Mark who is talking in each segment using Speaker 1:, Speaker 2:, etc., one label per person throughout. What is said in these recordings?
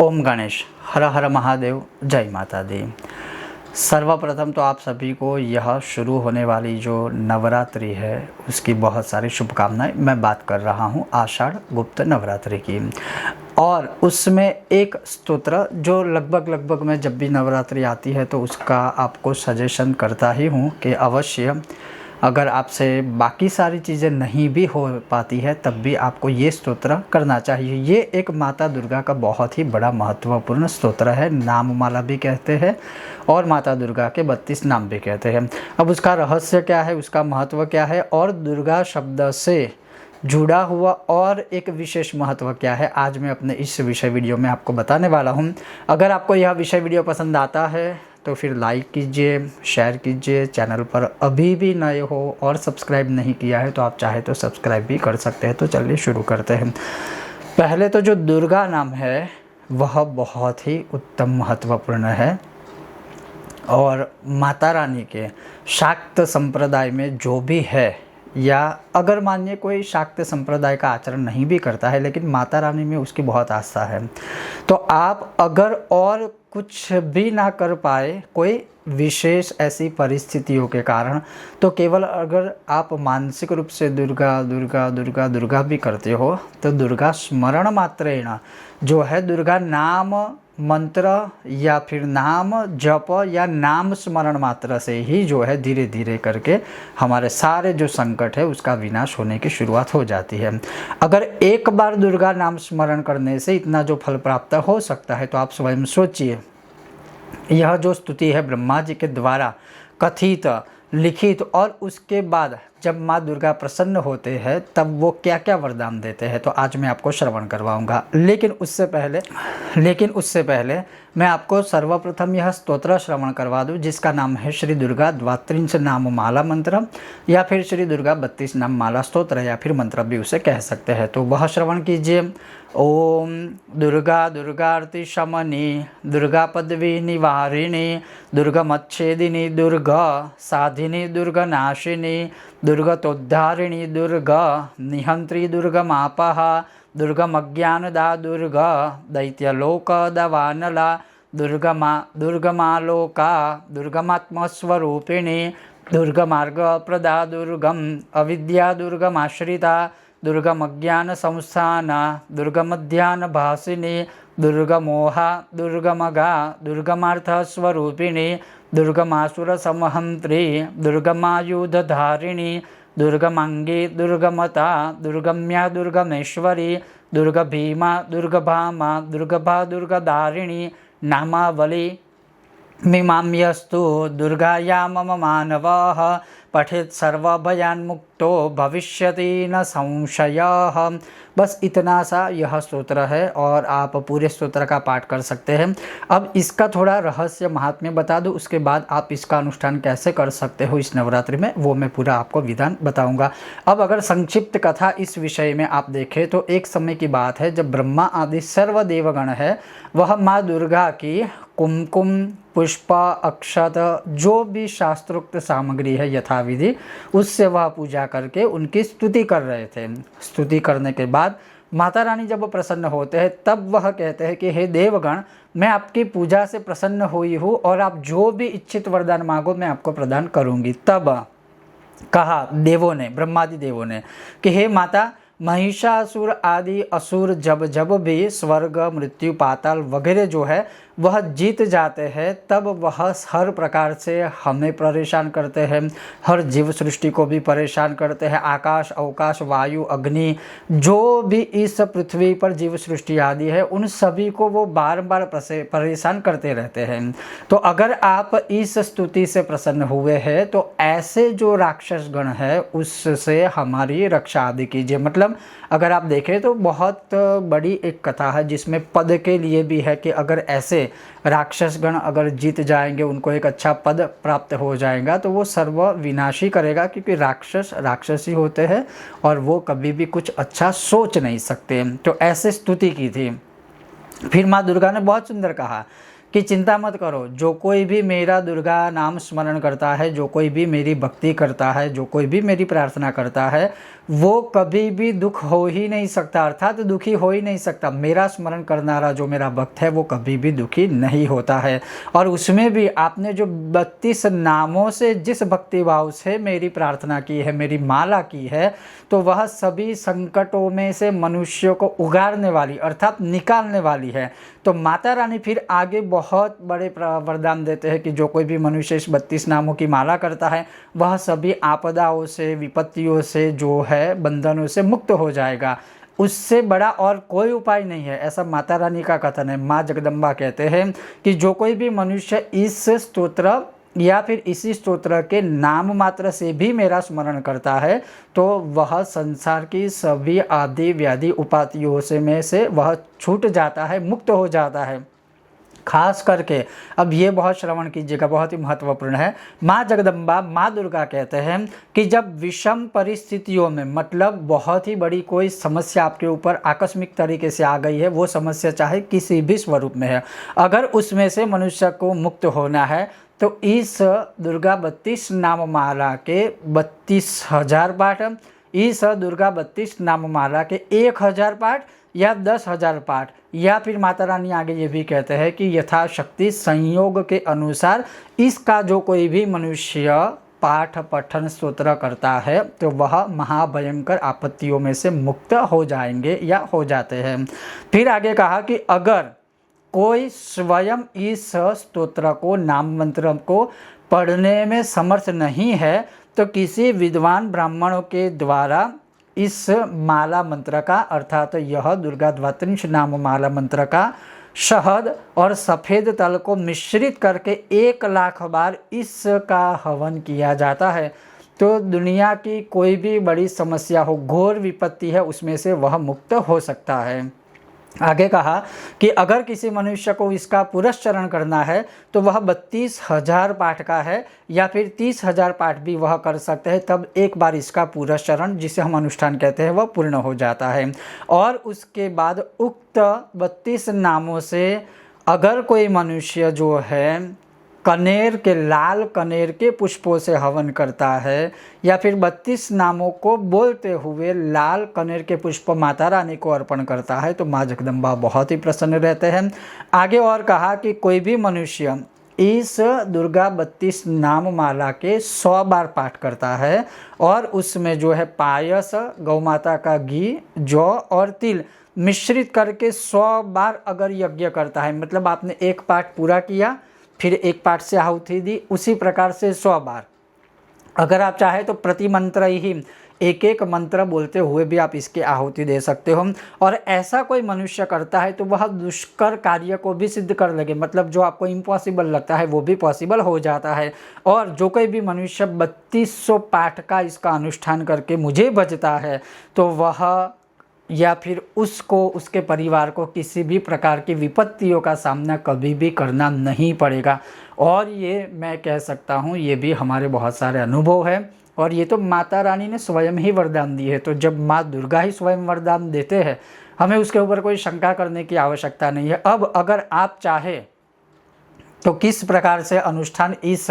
Speaker 1: ओम गणेश, हर हर महादेव, जय माता दी। सर्वप्रथम तो आप सभी को यह शुरू होने वाली जो नवरात्रि है उसकी बहुत सारी शुभकामनाएं। मैं बात कर रहा हूं आषाढ़ गुप्त नवरात्रि की, और उसमें एक स्तोत्र जो लगभग मैं जब भी नवरात्रि आती है तो उसका आपको सजेशन करता ही हूं कि अवश्य, अगर आपसे बाकी सारी चीज़ें नहीं भी हो पाती है तब भी आपको ये स्तोत्र करना चाहिए। ये एक माता दुर्गा का बहुत ही बड़ा महत्वपूर्ण स्तोत्र है, नाम माला भी कहते हैं और माता दुर्गा के 32 नाम भी कहते हैं। अब उसका रहस्य क्या है, उसका महत्व क्या है, और दुर्गा शब्द से जुड़ा हुआ और एक विशेष महत्व क्या है, आज मैं अपने इस विषय वीडियो में आपको बताने वाला हूँ। अगर आपको यह विषय वीडियो पसंद आता है तो फिर लाइक कीजिए, शेयर कीजिए। चैनल पर अभी भी नए हो और सब्सक्राइब नहीं किया है तो आप चाहे तो सब्सक्राइब भी कर सकते हैं। तो चलिए शुरू करते हैं। पहले तो जो दुर्गा नाम है वह बहुत ही उत्तम महत्वपूर्ण है, और माता रानी के शाक्त संप्रदाय में जो भी है, या अगर मानिए कोई शाक्त संप्रदाय का आचरण नहीं भी करता है लेकिन माता रानी में उसकी बहुत आस्था है, तो आप अगर और कुछ भी ना कर पाए कोई विशेष ऐसी परिस्थितियों के कारण, तो केवल अगर आप मानसिक रूप से दुर्गा दुर्गा दुर्गा दुर्गा भी करते हो तो दुर्गा स्मरण मात्रेण जो है, दुर्गा नाम मंत्र या फिर नाम जप या नाम स्मरण मात्र से ही जो है धीरे धीरे करके हमारे सारे जो संकट है उसका विनाश होने की शुरुआत हो जाती है। अगर एक बार दुर्गा नाम स्मरण करने से इतना जो फल प्राप्त हो सकता है तो आप स्वयं सोचिए, यह जो स्तुति है ब्रह्मा जी के द्वारा कथित, लिखित, और उसके बाद जब माँ दुर्गा प्रसन्न होते हैं तब वो क्या क्या वरदान देते हैं, तो आज मैं आपको श्रवण करवाऊंगा। लेकिन उससे पहले मैं आपको सर्वप्रथम यह स्तोत्र श्रवण करवा दूं जिसका नाम है श्री दुर्गा द्वात्रिंश नाम माला मंत्र, या फिर श्री दुर्गा 32 नाम माला स्तोत्र, या फिर मंत्र भी उसे कह सकते हैं। तो वह श्रवण कीजिए। ओम दुर्गा दुर्गार्ति शमनी, दुर्गा पदवी निवारिणी, दुर्गा मच्छेदिनी, दुर्गा साधिनी, दुर्गा नाशिनी, दुर्गतोद्धारिणी, दुर्गा निहंत्री, दुर्गा मापहा, दुर्गमज्ञानदा, दुर्गा दैत्यलोकदवानला, दुर्गमालोका, दुर्गमात्मस्वरूपिणी, दुर्गमार्गप्रदा, दुर्गम अविद्या, दुर्गमाश्रिता, दुर्गमज्ञान संस्थाना, दुर्गमध्यान भासिनी, दुर्गमोहा, दुर्गमगा, दुर्गमार्थस्वरूपिणी, दुर्गमासुर समहंत्री, दुर्गमायुधधारिणी, दुर्गमांगी, दुर्गमता, दुर्गम्या, दुर्गमेश्वरी, दुर्गभीमा, दुर्गभामा, दुर्गभा, दुर्गदारिणी, नामावली मीमाम्यस्तु दुर्गाया मम मानवः, पठेत् सर्वभयान्मुक्तो भविष्यति न संशयः। बस इतना सा यह स्तोत्र है और आप पूरे स्तोत्र का पाठ कर सकते हैं। अब इसका थोड़ा रहस्य महात्म्य बता दूं, उसके बाद आप इसका अनुष्ठान कैसे कर सकते हो इस नवरात्रि में, वो मैं पूरा आपको विधान बताऊंगा। अब अगर संक्षिप्त कथा इस विषय में आप देखें तो एक समय की बात है जब ब्रह्मा आदि सर्व देवगण है वह माँ दुर्गा की कुमकुम, पुष्प, अक्षत, जो भी शास्त्रोक्त सामग्री है यथाविधि, उससे वह पूजा करके उनकी स्तुति कर रहे थे। स्तुति करने के बाद माता रानी जब प्रसन्न होते हैं तब वह कहते हैं कि हे देवगण, मैं आपकी पूजा से प्रसन्न हुई हूँ और आप जो भी इच्छित वरदान मांगो मैं आपको प्रदान करूँगी। तब कहा देवों ने, ब्रह्मादि देवों ने, कि हे माता, महिषासुर आदि असुर जब जब भी स्वर्ग, मृत्यु, पाताल वगैरह जो है वह जीत जाते हैं तब वह हर प्रकार से हमें परेशान करते हैं, हर जीव सृष्टि को भी परेशान करते हैं। आकाश, अवकाश, वायु, अग्नि, जो भी इस पृथ्वी पर जीव सृष्टि आदि है उन सभी को वो बार बार परेशान करते रहते हैं। तो अगर आप इस स्तुति से प्रसन्न हुए हैं तो ऐसे जो राक्षस गण है उससे हमारी रक्षा आदि कीजिए। मतलब अगर आप देखें तो बहुत बड़ी एक कथा है जिसमें पद के लिए भी है कि अगर ऐसे राक्षस गण अगर जीत जाएंगे, उनको एक अच्छा पद प्राप्त हो जाएगा तो वो सर्व विनाशी करेगा, क्योंकि राक्षस ही होते हैं और वो कभी भी कुछ अच्छा सोच नहीं सकते। तो ऐसे स्तुति की थी। फिर माँ दुर्गा ने बहुत सुंदर कहा कि चिंता मत करो, जो कोई भी मेरा दुर्गा नाम स्मरण करता है, जो कोई भी मेरी भक्ति करता है, जो कोई भी मेरी प्रार्थना करता है, वो कभी भी दुख हो ही नहीं सकता, अर्थात दुखी हो ही नहीं सकता। मेरा स्मरण करनारा जो मेरा भक्त है वो कभी भी दुखी नहीं होता है। और उसमें भी आपने जो 32 नामों से जिस भक्ति भाव से मेरी प्रार्थना की है, मेरी माला की है, तो वह सभी संकटों में से मनुष्यों को उगारने वाली अर्थात निकालने वाली है। तो माता रानी फिर आगे बहुत बड़े वरदान देते हैं कि जो कोई भी मनुष्य इस 32 नामों की माला करता है वह सभी आपदाओं से, विपत्तियों से, जो है बंधनों से मुक्त हो जाएगा। उससे बड़ा और कोई उपाय नहीं है, ऐसा माता रानी का कथन है। माँ जगदम्बा कहते हैं कि जो कोई भी मनुष्य इस स्तोत्र या फिर इसी स्तोत्र के नाम मात्र से भी मेरा स्मरण करता है तो वह संसार की सभी आदि व्याधि उपाधियों से में से वह छूट जाता है, मुक्त हो जाता है। खास करके अब ये बहुत श्रवण कीजिएगा, बहुत ही महत्वपूर्ण है। माँ जगदम्बा, माँ दुर्गा कहते हैं कि जब विषम परिस्थितियों में, मतलब बहुत ही बड़ी कोई समस्या आपके ऊपर आकस्मिक तरीके से आ गई है, वो समस्या चाहे किसी भी स्वरूप में है, अगर उसमें से मनुष्य को मुक्त होना है तो इस दुर्गा 32 नाम माला के 32,000 पाठ, इस दुर्गा 32 नाम माला के 1,000 पाठ या 10,000 पाठ, या फिर माता रानी आगे ये भी कहते हैं कि यथाशक्ति संयोग के अनुसार इसका जो कोई भी मनुष्य पाठ पठन स्तोत्र करता है तो वह महाभयंकर आपत्तियों में से मुक्त हो जाएंगे या हो जाते हैं। फिर आगे कहा कि अगर कोई स्वयं इस स्तोत्र को, नाम मंत्र को पढ़ने में समर्थ नहीं है तो किसी विद्वान ब्राह्मणों के द्वारा इस माला मंत्र का, अर्थात यह दुर्गा 32 नाम माला मंत्र का शहद और सफ़ेद तल को मिश्रित करके 1,00,000 बार इसका हवन किया जाता है तो दुनिया की कोई भी बड़ी समस्या हो, घोर विपत्ति है, उसमें से वह मुक्त हो सकता है। आगे कहा कि अगर किसी मनुष्य को इसका पुरस्चरण करना है तो वह 32,000 पाठ का है या फिर 30,000 पाठ भी वह कर सकते हैं, तब एक बार इसका पुरस्चरण, जिसे हम अनुष्ठान कहते हैं, वह पूर्ण हो जाता है। और उसके बाद उक्त 32 नामों से अगर कोई मनुष्य जो है कनेर के, लाल कनेर के पुष्पों से हवन करता है या फिर 32 नामों को बोलते हुए लाल कनेर के पुष्प माता रानी को अर्पण करता है तो माँ जगदम्बा बहुत ही प्रसन्न रहते हैं। आगे और कहा कि कोई भी मनुष्य इस दुर्गा 32 नाम माला के 100 बार पाठ करता है और उसमें जो है पायस, गौ माता का घी, जौ और तिल मिश्रित करके 100 बार अगर यज्ञ करता है, मतलब आपने एक पाठ पूरा किया फिर एक पाठ से आहुति दी, उसी प्रकार से 100 बार। अगर आप चाहे तो प्रति मंत्र ही एक एक मंत्र बोलते हुए भी आप इसकी आहुति दे सकते हो। और ऐसा कोई मनुष्य करता है तो वह दुष्कर कार्य को भी सिद्ध कर लगे, मतलब जो आपको इम्पॉसिबल लगता है वो भी पॉसिबल हो जाता है। और जो कोई भी मनुष्य 3200 पाठ का इसका अनुष्ठान करके मुझे बचता है तो वह या फिर उसको, उसके परिवार को किसी भी प्रकार की विपत्तियों का सामना कभी भी करना नहीं पड़ेगा। और ये मैं कह सकता हूँ, ये भी हमारे बहुत सारे अनुभव है और ये तो माता रानी ने स्वयं ही वरदान दी है। तो जब माँ दुर्गा ही स्वयं वरदान देते हैं, हमें उसके ऊपर कोई शंका करने की आवश्यकता नहीं है। अब अगर आप चाहे तो किस प्रकार से अनुष्ठान इस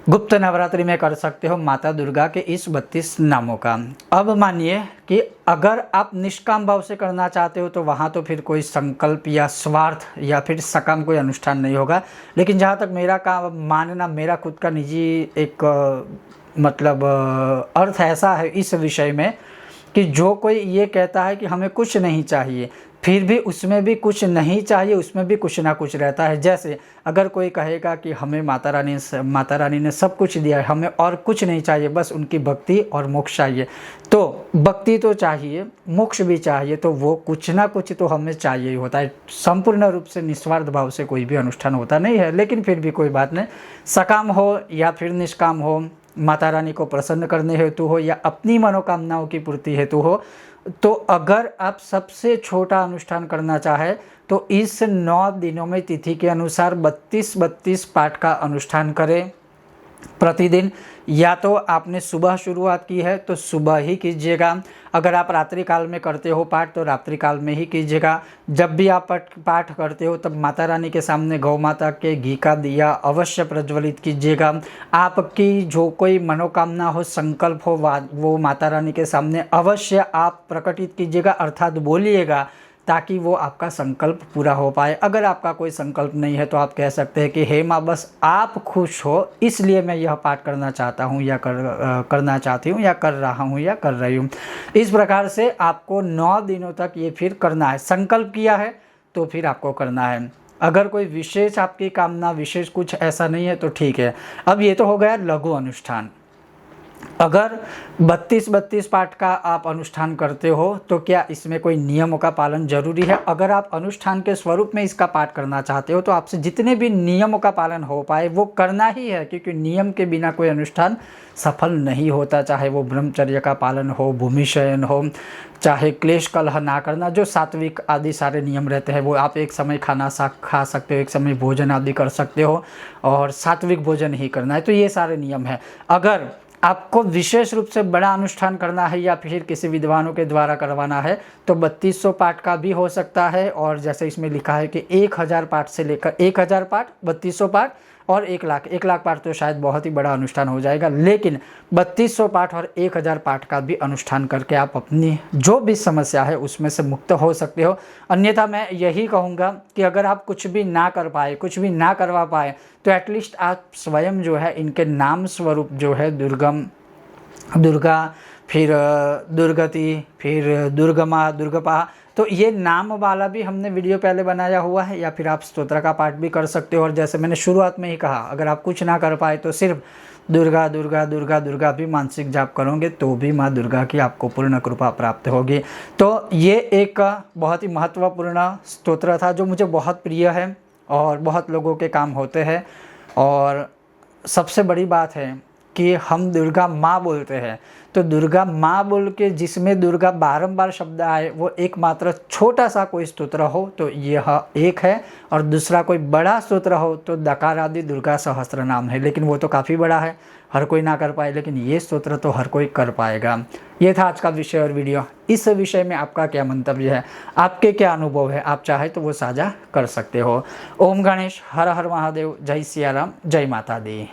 Speaker 1: गुप्त नवरात्रि में कर सकते हो माता दुर्गा के इस 32 नामों का। अब मानिए कि अगर आप निष्काम भाव से करना चाहते हो तो वहाँ तो फिर कोई संकल्प या स्वार्थ या फिर सकाम कोई अनुष्ठान नहीं होगा। लेकिन जहाँ तक मेरा का मानना, मेरा खुद का निजी एक मतलब अर्थ ऐसा है इस विषय में कि जो कोई ये कहता है कि हमें कुछ नहीं चाहिए, फिर भी उसमें भी कुछ नहीं चाहिए, उसमें भी कुछ ना कुछ रहता है। जैसे अगर कोई कहेगा कि हमें माता रानी ने सब कुछ दिया है, हमें और कुछ नहीं चाहिए, बस उनकी भक्ति और मोक्ष चाहिए, तो भक्ति तो चाहिए, मोक्ष भी चाहिए, तो वो कुछ ना कुछ तो हमें चाहिए ही होता है। संपूर्ण रूप से निस्वार्थ भाव से कोई भी अनुष्ठान होता नहीं है। लेकिन फिर भी कोई बात नहीं, सकाम हो या फिर निष्काम हो, माता रानी को प्रसन्न करने हेतु हो या अपनी मनोकामनाओं की पूर्ति हेतु हो, तो अगर आप सबसे छोटा अनुष्ठान करना चाहे तो इस 9 दिनों में तिथि के अनुसार 32 पाठ का अनुष्ठान करें। प्रतिदिन या तो आपने सुबह शुरुआत की है तो सुबह ही कीजिएगा, अगर आप रात्रि काल में करते हो पाठ तो रात्रि काल में ही कीजिएगा। जब भी आप पाठ करते हो तब माता रानी के सामने गौ माता के घी का दिया अवश्य प्रज्वलित कीजिएगा। आपकी जो कोई मनोकामना हो, संकल्प हो, वो माता रानी के सामने अवश्य आप प्रकटित कीजिएगा, अर्थात बोलिएगा, ताकि वो आपका संकल्प पूरा हो पाए। अगर आपका कोई संकल्प नहीं है तो आप कह सकते हैं कि हे माँ, बस आप खुश हो इसलिए मैं यह पाठ करना चाहता हूँ या करना चाहती हूँ या कर रहा हूँ या कर रही हूँ। इस प्रकार से आपको 9 दिनों तक ये फिर करना है। संकल्प किया है तो फिर आपको करना है। अगर कोई विशेष आपकी कामना, विशेष कुछ ऐसा नहीं है तो ठीक है। अब ये तो हो गया लघु अनुष्ठान। अगर 32 पाठ का आप अनुष्ठान करते हो तो क्या इसमें कोई नियमों का पालन जरूरी है? अगर आप अनुष्ठान के स्वरूप में इसका पाठ करना चाहते हो तो आपसे जितने भी नियमों का पालन हो पाए वो करना ही है, क्योंकि नियम के बिना कोई अनुष्ठान सफल नहीं होता। चाहे वो ब्रह्मचर्य का पालन हो, भूमि शयन हो, चाहे क्लेश कलह ना करना, जो सात्विक आदि सारे नियम रहते हैं वो आप एक समय खाना खा सकते हो, एक समय भोजन आदि कर सकते हो और सात्विक भोजन ही करना है। तो ये सारे नियम हैं। अगर आपको विशेष रूप से बड़ा अनुष्ठान करना है या फिर किसी विद्वानों के द्वारा करवाना है तो 3200 पाठ का भी हो सकता है। और जैसे इसमें लिखा है कि 1000 पाठ से लेकर 1000 पाठ, 3200 पाठ और 1 लाख पाठ तो शायद बहुत ही बड़ा अनुष्ठान हो जाएगा, लेकिन 3200 पाठ और 1000 पाठ का भी अनुष्ठान करके आप अपनी जो भी समस्या है उसमें से मुक्त हो सकते हो। अन्यथा मैं यही कहूँगा कि अगर आप कुछ भी ना कर पाए, कुछ भी ना करवा पाए, तो एटलीस्ट आप स्वयं जो है इनके नाम स्वरूप जो है दुर्गा, फिर दुर्गति, फिर दुर्गमा, दुर्गपा, तो ये नाम वाला भी हमने वीडियो पहले बनाया हुआ है। या फिर आप स्तोत्र का पाठ भी कर सकते हो। और जैसे मैंने शुरुआत में ही कहा, अगर आप कुछ ना कर पाए तो सिर्फ दुर्गा दुर्गा दुर्गा दुर्गा भी मानसिक जाप करोगे तो भी माँ दुर्गा की आपको पूर्ण कृपा प्राप्त होगी। तो ये एक बहुत ही महत्वपूर्ण स्तोत्र था जो मुझे बहुत प्रिय है और बहुत लोगों के काम होते हैं। और सबसे बड़ी बात है कि हम दुर्गा माँ बोलते हैं, तो दुर्गा माँ बोल के जिसमें दुर्गा बारंबार शब्द आए वो एकमात्र छोटा सा कोई स्तोत्र हो तो यह एक है, और दूसरा कोई बड़ा स्तोत्र हो तो दकारादि दुर्गा सहस्त्र नाम है, लेकिन वो तो काफ़ी बड़ा है, हर कोई ना कर पाए, लेकिन ये स्तोत्र तो हर कोई कर पाएगा। ये था आज का विषय और वीडियो। इस विषय में आपका क्या मंतव्य है, आपके क्या अनुभव है, आप चाहे तो वो साझा कर सकते हो। ओम गणेश, हर हर महादेव, जय सिया राम, जय माता दी।